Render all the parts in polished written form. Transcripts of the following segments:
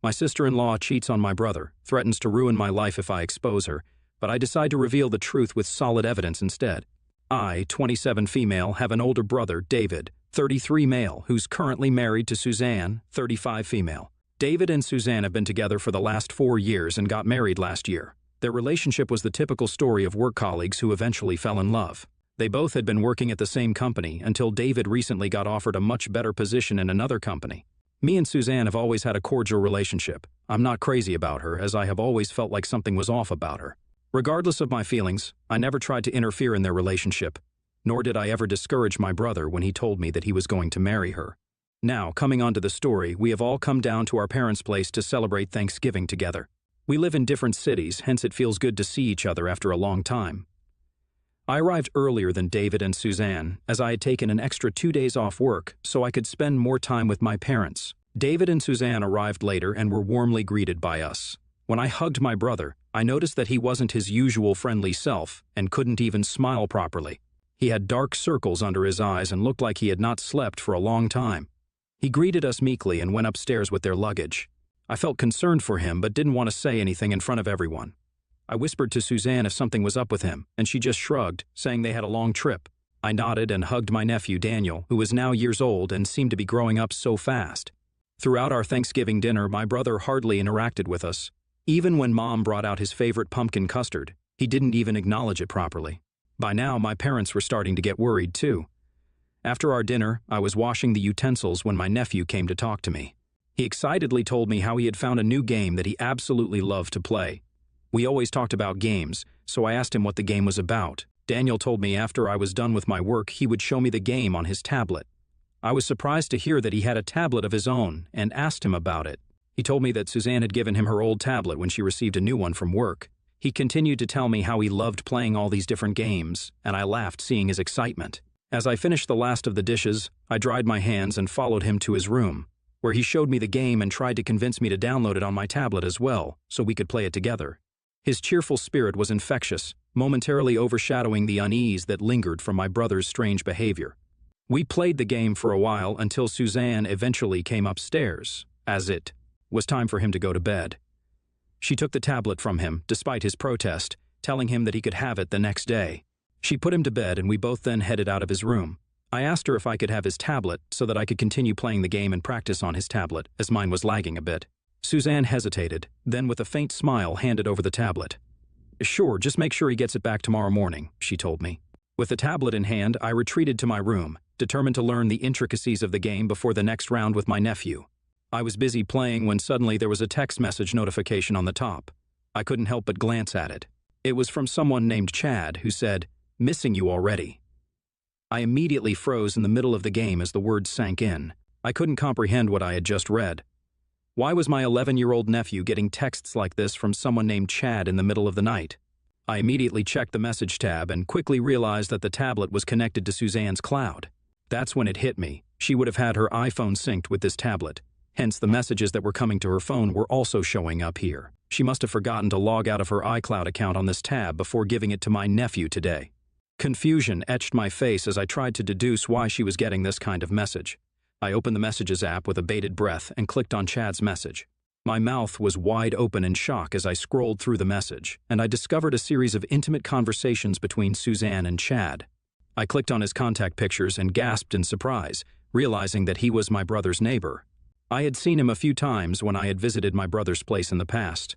My sister-in-law cheats on my brother, threatens to ruin my life if I expose her, but I decide to reveal the truth with solid evidence instead. I, 27 female, have an older brother, David, 33 male, who's currently married to Suzanne, 35 female. David and Suzanne have been together for the last 4 years and got married last year. Their relationship was the typical story of work colleagues who eventually fell in love. They both had been working at the same company until David recently got offered a much better position in another company. Me and Suzanne have always had a cordial relationship. I'm not crazy about her, as I have always felt like something was off about her. Regardless of my feelings, I never tried to interfere in their relationship, nor did I ever discourage my brother when he told me that he was going to marry her. Now, coming on to the story, we have all come down to our parents' place to celebrate Thanksgiving together. We live in different cities, hence it feels good to see each other after a long time. I arrived earlier than David and Suzanne, as I had taken an extra 2 days off work so I could spend more time with my parents. David and Suzanne arrived later and were warmly greeted by us. When I hugged my brother, I noticed that he wasn't his usual friendly self and couldn't even smile properly. He had dark circles under his eyes and looked like he had not slept for a long time. He greeted us meekly and went upstairs with their luggage. I felt concerned for him but didn't want to say anything in front of everyone. I whispered to Suzanne if something was up with him, and she just shrugged, saying they had a long trip. I nodded and hugged my nephew Daniel, who was now years old and seemed to be growing up so fast. Throughout our Thanksgiving dinner, my brother hardly interacted with us. Even when Mom brought out his favorite pumpkin custard, he didn't even acknowledge it properly. By now, my parents were starting to get worried too. After our dinner, I was washing the utensils when my nephew came to talk to me. He excitedly told me how he had found a new game that he absolutely loved to play. We always talked about games, so I asked him what the game was about. Daniel told me after I was done with my work, he would show me the game on his tablet. I was surprised to hear that he had a tablet of his own and asked him about it. He told me that Suzanne had given him her old tablet when she received a new one from work. He continued to tell me how he loved playing all these different games, and I laughed seeing his excitement. As I finished the last of the dishes, I dried my hands and followed him to his room, where he showed me the game and tried to convince me to download it on my tablet as well, so we could play it together. His cheerful spirit was infectious, momentarily overshadowing the unease that lingered from my brother's strange behavior. We played the game for a while until Suzanne eventually came upstairs, as it was time for him to go to bed. She took the tablet from him, despite his protest, telling him that he could have it the next day. She put him to bed and we both then headed out of his room. I asked her if I could have his tablet so that I could continue playing the game and practice on his tablet, as mine was lagging a bit. Suzanne hesitated, then with a faint smile handed over the tablet. "Sure, just make sure he gets it back tomorrow morning," she told me. With the tablet in hand, I retreated to my room, determined to learn the intricacies of the game before the next round with my nephew. I was busy playing when suddenly there was a text message notification on the top. I couldn't help but glance at it. It was from someone named Chad, who said, "Missing you already." I immediately froze in the middle of the game as the words sank in. I couldn't comprehend what I had just read. Why was my 11-year-old nephew getting texts like this from someone named Chad in the middle of the night? I immediately checked the message tab and quickly realized that the tablet was connected to Suzanne's cloud. That's when it hit me. She would have had her iPhone synced with this tablet. Hence, the messages that were coming to her phone were also showing up here. She must have forgotten to log out of her iCloud account on this tab before giving it to my nephew today. Confusion etched my face as I tried to deduce why she was getting this kind of message. I opened the Messages app with a bated breath and clicked on Chad's message. My mouth was wide open in shock as I scrolled through the message, and I discovered a series of intimate conversations between Suzanne and Chad. I clicked on his contact pictures and gasped in surprise, realizing that he was my brother's neighbor. I had seen him a few times when I had visited my brother's place in the past.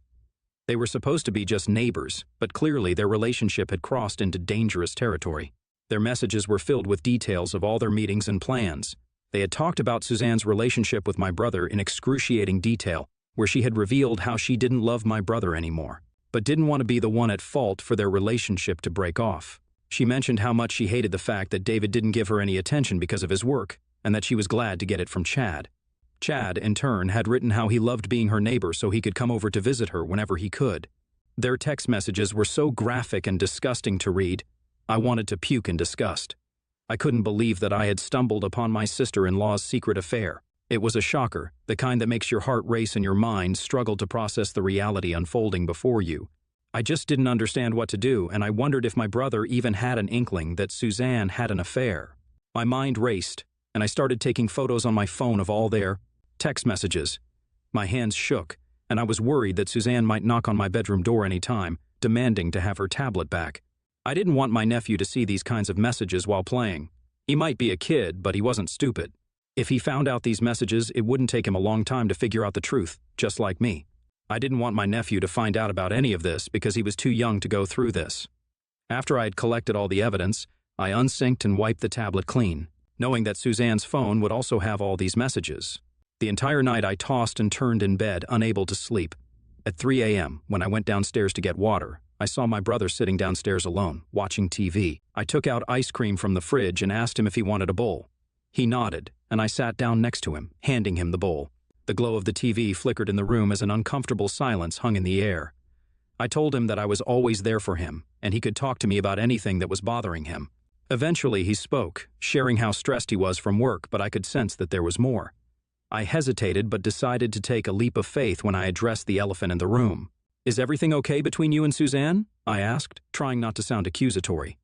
They were supposed to be just neighbors, but clearly their relationship had crossed into dangerous territory. Their messages were filled with details of all their meetings and plans. They had talked about Suzanne's relationship with my brother in excruciating detail, where she had revealed how she didn't love my brother anymore, but didn't want to be the one at fault for their relationship to break off. She mentioned how much she hated the fact that David didn't give her any attention because of his work, and that she was glad to get it from Chad. Chad, in turn, had written how he loved being her neighbor so he could come over to visit her whenever he could. Their text messages were so graphic and disgusting to read, I wanted to puke in disgust. I couldn't believe that I had stumbled upon my sister-in-law's secret affair. It was a shocker, the kind that makes your heart race and your mind struggle to process the reality unfolding before you. I just didn't understand what to do, and I wondered if my brother even had an inkling that Suzanne had an affair. My mind raced, and I started taking photos on my phone of all their text messages. My hands shook, and I was worried that Suzanne might knock on my bedroom door any time, demanding to have her tablet back. I didn't want my nephew to see these kinds of messages while playing. He might be a kid, but he wasn't stupid. If he found out these messages, it wouldn't take him a long time to figure out the truth, just like me. I didn't want my nephew to find out about any of this because he was too young to go through this. After I had collected all the evidence, I unsynced and wiped the tablet clean, knowing that Suzanne's phone would also have all these messages. The entire night I tossed and turned in bed, unable to sleep. At 3 a.m., when I went downstairs to get water, I saw my brother sitting downstairs alone, watching TV. I took out ice cream from the fridge and asked him if he wanted a bowl. He nodded, and I sat down next to him, handing him the bowl. The glow of the TV flickered in the room as an uncomfortable silence hung in the air. I told him that I was always there for him, and he could talk to me about anything that was bothering him. Eventually he spoke, sharing how stressed he was from work, but I could sense that there was more. I hesitated but decided to take a leap of faith when I addressed the elephant in the room. "Is everything okay between you and Suzanne?" I asked, trying not to sound accusatory.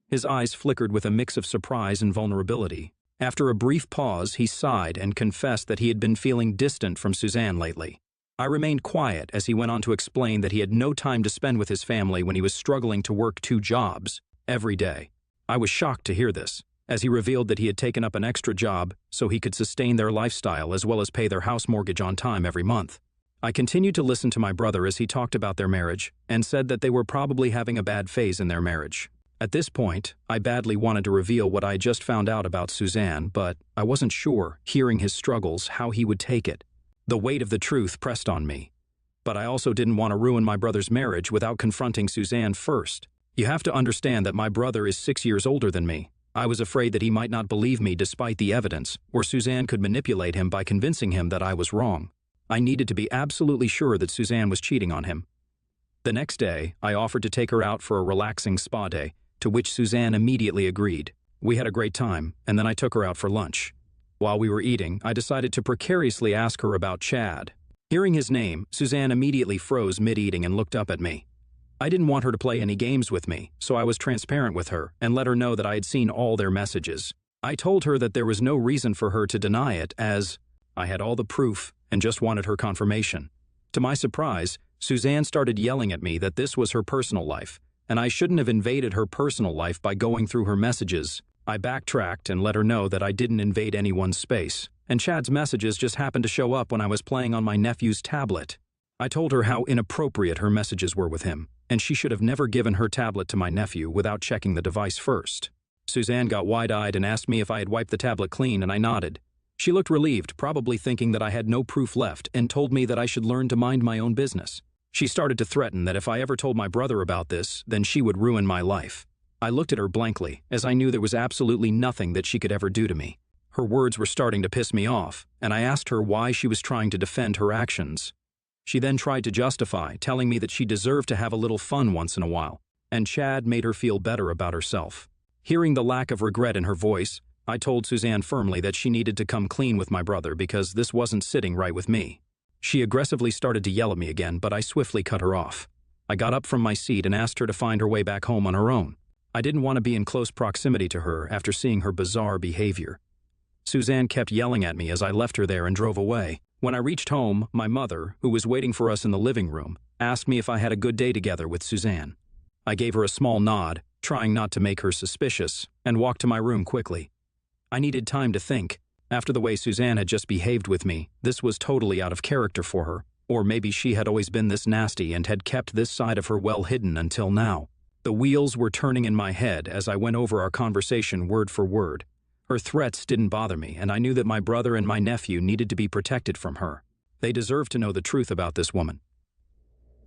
His eyes flickered with a mix of surprise and vulnerability. After a brief pause, he sighed and confessed that he had been feeling distant from Suzanne lately. I remained quiet as he went on to explain that he had no time to spend with his family when he was struggling to work 2 jobs every day. I was shocked to hear this, as he revealed that he had taken up an extra job so he could sustain their lifestyle as well as pay their house mortgage on time every month. I continued to listen to my brother as he talked about their marriage and said that they were probably having a bad phase in their marriage. At this point, I badly wanted to reveal what I had just found out about Suzanne, but I wasn't sure, hearing his struggles, how he would take it. The weight of the truth pressed on me. But I also didn't want to ruin my brother's marriage without confronting Suzanne first. You have to understand that my brother is 6 years older than me. I was afraid that he might not believe me despite the evidence, or Suzanne could manipulate him by convincing him that I was wrong. I needed to be absolutely sure that Suzanne was cheating on him. The next day, I offered to take her out for a relaxing spa day, to which Suzanne immediately agreed. We had a great time, and then I took her out for lunch. While we were eating, I decided to precariously ask her about Chad. Hearing his name, Suzanne immediately froze mid-eating and looked up at me. I didn't want her to play any games with me, so I was transparent with her and let her know that I had seen all their messages. I told her that there was no reason for her to deny it, as I had all the proof and just wanted her confirmation. To my surprise, Suzanne started yelling at me that this was her personal life, and I shouldn't have invaded her personal life by going through her messages. I backtracked and let her know that I didn't invade anyone's space, and Chad's messages just happened to show up when I was playing on my nephew's tablet. I told her how inappropriate her messages were with him, and she should have never given her tablet to my nephew without checking the device first. Suzanne got wide-eyed and asked me if I had wiped the tablet clean, and I nodded. She looked relieved, probably thinking that I had no proof left, and told me that I should learn to mind my own business. She started to threaten that if I ever told my brother about this, then she would ruin my life. I looked at her blankly, as I knew there was absolutely nothing that she could ever do to me. Her words were starting to piss me off, and I asked her why she was trying to defend her actions. She then tried to justify, telling me that she deserved to have a little fun once in a while, and Chad made her feel better about herself. Hearing the lack of regret in her voice, I told Suzanne firmly that she needed to come clean with my brother because this wasn't sitting right with me. She aggressively started to yell at me again, but I swiftly cut her off. I got up from my seat and asked her to find her way back home on her own. I didn't want to be in close proximity to her after seeing her bizarre behavior. Suzanne kept yelling at me as I left her there and drove away. When I reached home, my mother, who was waiting for us in the living room, asked me if I had a good day together with Suzanne. I gave her a small nod, trying not to make her suspicious, and walked to my room quickly. I needed time to think. After the way Suzanne had just behaved with me, this was totally out of character for her, or maybe she had always been this nasty and had kept this side of her well hidden until now. The wheels were turning in my head as I went over our conversation word for word. Her threats didn't bother me, and I knew that my brother and my nephew needed to be protected from her. They deserved to know the truth about this woman.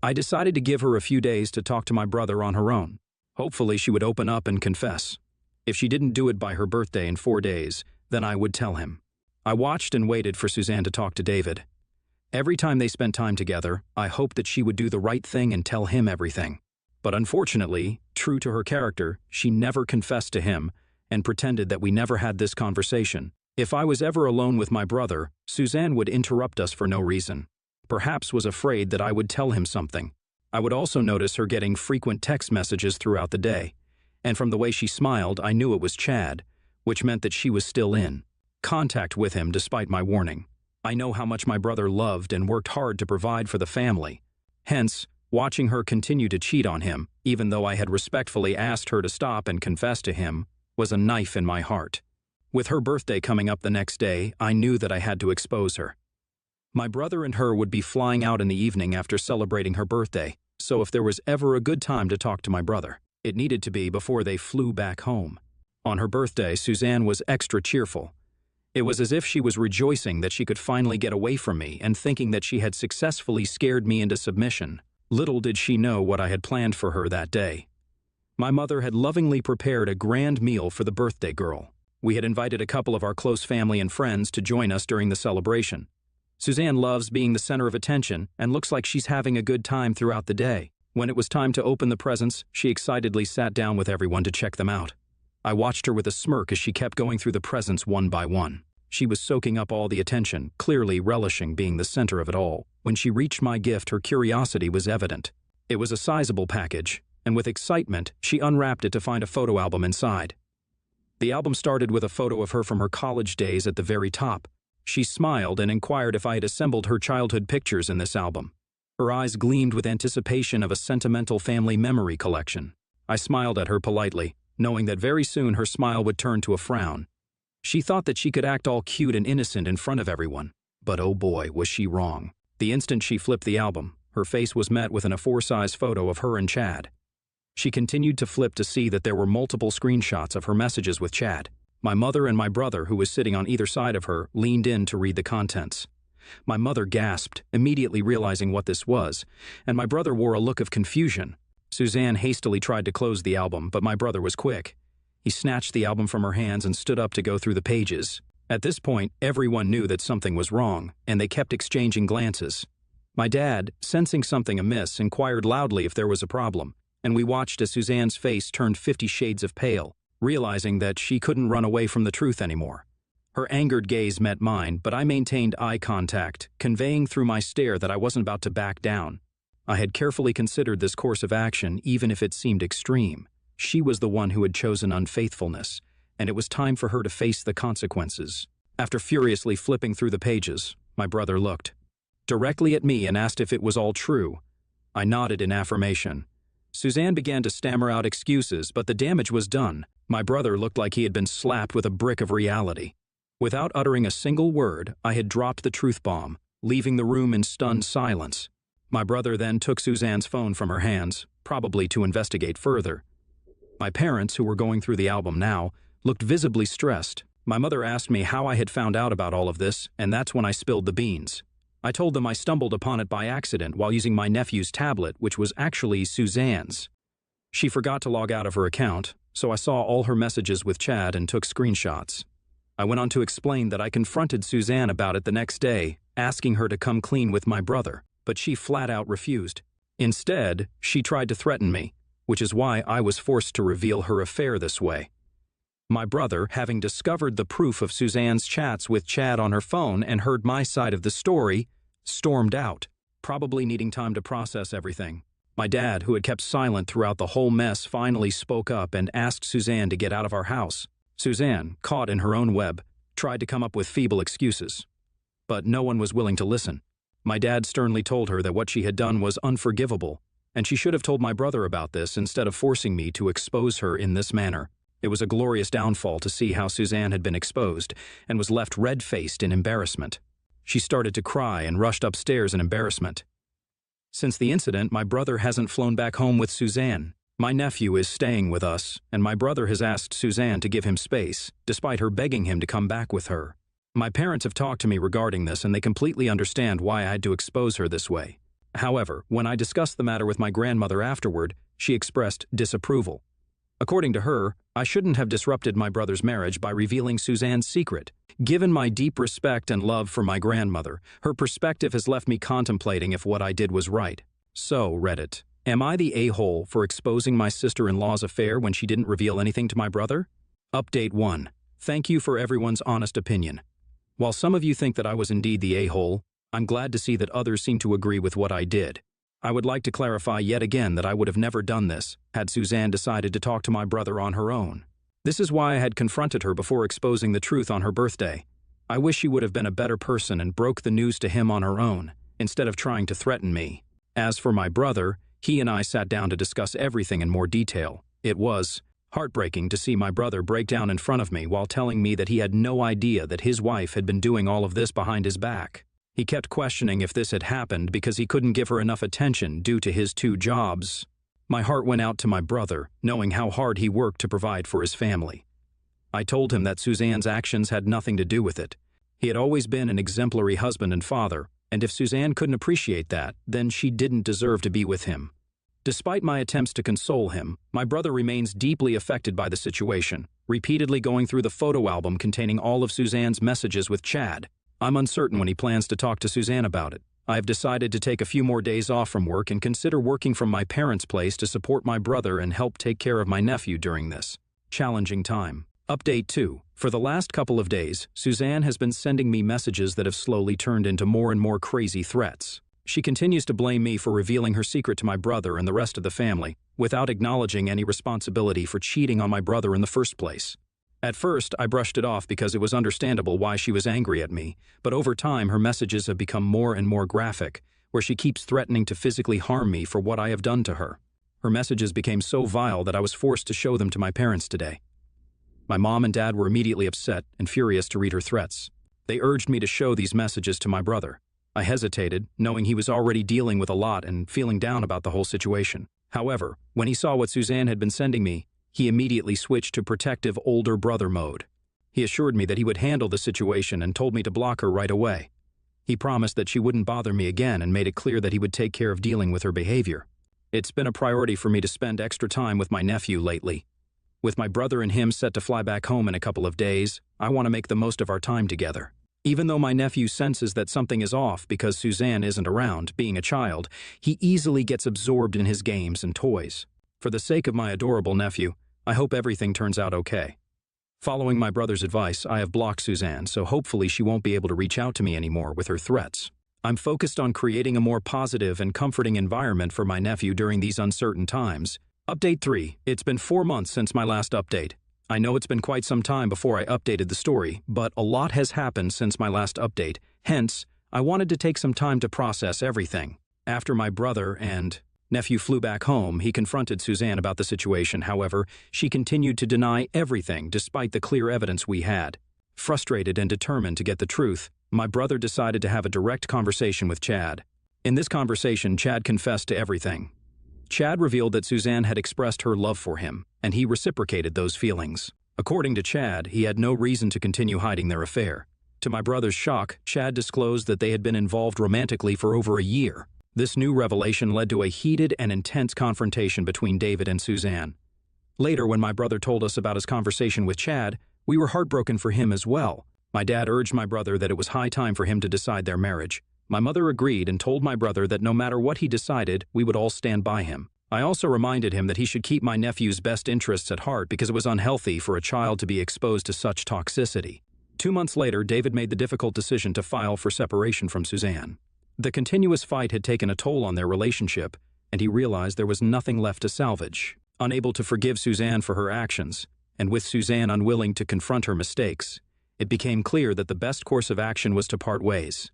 I decided to give her a few days to talk to my brother on her own. Hopefully she would open up and confess. If she didn't do it by her birthday in 4 days, then I would tell him. I watched and waited for Suzanne to talk to David. Every time they spent time together, I hoped that she would do the right thing and tell him everything. But unfortunately, true to her character, she never confessed to him and pretended that we never had this conversation. If I was ever alone with my brother, Suzanne would interrupt us for no reason. Perhaps was afraid that I would tell him something. I would also notice her getting frequent text messages throughout the day, and from the way she smiled, I knew it was Chad, which meant that she was still in contact with him despite my warning. I know how much my brother loved and worked hard to provide for the family. Hence, watching her continue to cheat on him, even though I had respectfully asked her to stop and confess to him, was a knife in my heart. With her birthday coming up the next day, I knew that I had to expose her. My brother and her would be flying out in the evening after celebrating her birthday, so if there was ever a good time to talk to my brother, it needed to be before they flew back home. On her birthday, Suzanne was extra cheerful. It was as if she was rejoicing that she could finally get away from me and thinking that she had successfully scared me into submission. Little did she know what I had planned for her that day. My mother had lovingly prepared a grand meal for the birthday girl. We had invited a couple of our close family and friends to join us during the celebration. Suzanne loves being the center of attention and looks like she's having a good time throughout the day. When it was time to open the presents, she excitedly sat down with everyone to check them out. I watched her with a smirk as she kept going through the presents one by one. She was soaking up all the attention, clearly relishing being the center of it all. When she reached my gift, her curiosity was evident. It was a sizable package, and with excitement, she unwrapped it to find a photo album inside. The album started with a photo of her from her college days at the very top. She smiled and inquired if I had assembled her childhood pictures in this album. Her eyes gleamed with anticipation of a sentimental family memory collection. I smiled at her politely, knowing that very soon her smile would turn to a frown. She thought that she could act all cute and innocent in front of everyone. But oh boy, was she wrong. The instant she flipped the album, her face was met with an A4-size photo of her and Chad. She continued to flip to see that there were multiple screenshots of her messages with Chad. My mother and my brother, who was sitting on either side of her, leaned in to read the contents. My mother gasped, immediately realizing what this was, and my brother wore a look of confusion. Suzanne hastily tried to close the album, but my brother was quick. He snatched the album from her hands and stood up to go through the pages. At this point, everyone knew that something was wrong, and they kept exchanging glances. My dad, sensing something amiss, inquired loudly if there was a problem, and we watched as Suzanne's face turned 50 shades of pale, realizing that she couldn't run away from the truth anymore. Her angered gaze met mine, but I maintained eye contact, conveying through my stare that I wasn't about to back down. I had carefully considered this course of action, even if it seemed extreme. She was the one who had chosen unfaithfulness, and it was time for her to face the consequences. After furiously flipping through the pages, my brother looked directly at me and asked if it was all true. I nodded in affirmation. Suzanne began to stammer out excuses, but the damage was done. My brother looked like he had been slapped with a brick of reality. Without uttering a single word, I had dropped the truth bomb, leaving the room in stunned silence. My brother then took Suzanne's phone from her hands, probably to investigate further. My parents, who were going through the album now, looked visibly stressed. My mother asked me how I had found out about all of this, and that's when I spilled the beans. I told them I stumbled upon it by accident while using my nephew's tablet, which was actually Suzanne's. She forgot to log out of her account, so I saw all her messages with Chad and took screenshots. I went on to explain that I confronted Suzanne about it the next day, asking her to come clean with my brother, but she flat out refused. Instead, she tried to threaten me, which is why I was forced to reveal her affair this way. My brother, having discovered the proof of Suzanne's chats with Chad on her phone and heard my side of the story, stormed out, probably needing time to process everything. My dad, who had kept silent throughout the whole mess, finally spoke up and asked Suzanne to get out of our house. Suzanne, caught in her own web, tried to come up with feeble excuses. But no one was willing to listen. My dad sternly told her that what she had done was unforgivable, and she should have told my brother about this instead of forcing me to expose her in this manner. It was a glorious downfall to see how Suzanne had been exposed and was left red-faced in embarrassment. She started to cry and rushed upstairs in embarrassment. Since the incident, my brother hasn't flown back home with Suzanne. My nephew is staying with us, and my brother has asked Suzanne to give him space, despite her begging him to come back with her. My parents have talked to me regarding this, and they completely understand why I had to expose her this way. However, when I discussed the matter with my grandmother afterward, she expressed disapproval. According to her, I shouldn't have disrupted my brother's marriage by revealing Suzanne's secret. Given my deep respect and love for my grandmother, her perspective has left me contemplating if what I did was right. So, Reddit, am I the a-hole for exposing my sister-in-law's affair when she didn't reveal anything to my brother? Update 1. Thank you for everyone's honest opinion. While some of you think that I was indeed the a-hole, I'm glad to see that others seem to agree with what I did. I would like to clarify yet again that I would have never done this had Suzanne decided to talk to my brother on her own. This is why I had confronted her before exposing the truth on her birthday. I wish she would have been a better person and broke the news to him on her own, instead of trying to threaten me. As for my brother, he and I sat down to discuss everything in more detail. It was heartbreaking to see my brother break down in front of me while telling me that he had no idea that his wife had been doing all of this behind his back. He kept questioning if this had happened because he couldn't give her enough attention due to his 2 jobs. My heart went out to my brother, knowing how hard he worked to provide for his family. I told him that Suzanne's actions had nothing to do with it. He had always been an exemplary husband and father, and if Suzanne couldn't appreciate that, then she didn't deserve to be with him. Despite my attempts to console him, my brother remains deeply affected by the situation, repeatedly going through the photo album containing all of Suzanne's messages with Chad. I'm uncertain when he plans to talk to Suzanne about it. I have decided to take a few more days off from work and consider working from my parents' place to support my brother and help take care of my nephew during this challenging time. Update 2. For the last couple of days, Suzanne has been sending me messages that have slowly turned into more and more crazy threats. She continues to blame me for revealing her secret to my brother and the rest of the family, without acknowledging any responsibility for cheating on my brother in the first place. At first, I brushed it off because it was understandable why she was angry at me, but over time her messages have become more and more graphic, where she keeps threatening to physically harm me for what I have done to her. Her messages became so vile that I was forced to show them to my parents today. My mom and dad were immediately upset and furious to read her threats. They urged me to show these messages to my brother. I hesitated, knowing he was already dealing with a lot and feeling down about the whole situation. However, when he saw what Suzanne had been sending me, he immediately switched to protective older brother mode. He assured me that he would handle the situation and told me to block her right away. He promised that she wouldn't bother me again and made it clear that he would take care of dealing with her behavior. It's been a priority for me to spend extra time with my nephew lately. With my brother and him set to fly back home in a couple of days, I want to make the most of our time together. Even though my nephew senses that something is off because Suzanne isn't around, being a child, he easily gets absorbed in his games and toys. For the sake of my adorable nephew, I hope everything turns out okay. Following my brother's advice, I have blocked Suzanne, so hopefully she won't be able to reach out to me anymore with her threats. I'm focused on creating a more positive and comforting environment for my nephew during these uncertain times. Update 3. It's been 4 months since my last update. I know it's been quite some time before I updated the story, but a lot has happened since my last update. Hence, I wanted to take some time to process everything. After my brother and nephew flew back home, he confronted Suzanne about the situation. However, she continued to deny everything despite the clear evidence we had. Frustrated and determined to get the truth, my brother decided to have a direct conversation with Chad. In this conversation, Chad confessed to everything. Chad revealed that Suzanne had expressed her love for him, and he reciprocated those feelings. According to Chad, he had no reason to continue hiding their affair. To my brother's shock, Chad disclosed that they had been involved romantically for over a year. This new revelation led to a heated and intense confrontation between David and Suzanne. Later, when my brother told us about his conversation with Chad, we were heartbroken for him as well. My dad urged my brother that it was high time for him to decide their marriage. My mother agreed and told my brother that no matter what he decided, we would all stand by him. I also reminded him that he should keep my nephew's best interests at heart because it was unhealthy for a child to be exposed to such toxicity. 2 months later, David made the difficult decision to file for separation from Suzanne. The continuous fight had taken a toll on their relationship, and he realized there was nothing left to salvage. Unable to forgive Suzanne for her actions, and with Suzanne unwilling to confront her mistakes, it became clear that the best course of action was to part ways.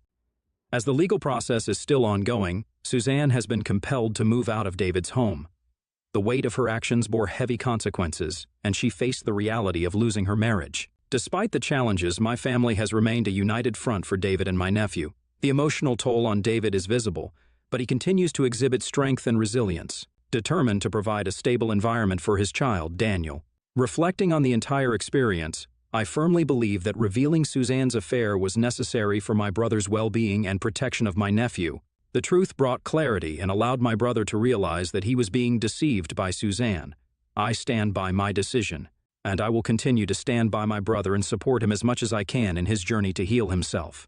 As the legal process is still ongoing, Suzanne has been compelled to move out of David's home. The weight of her actions bore heavy consequences, and she faced the reality of losing her marriage. Despite the challenges, my family has remained a united front for David and my nephew. The emotional toll on David is visible, but he continues to exhibit strength and resilience, determined to provide a stable environment for his child, Daniel. Reflecting on the entire experience, I firmly believe that revealing Suzanne's affair was necessary for my brother's well-being and protection of my nephew. The truth brought clarity and allowed my brother to realize that he was being deceived by Suzanne. I stand by my decision, and I will continue to stand by my brother and support him as much as I can in his journey to heal himself.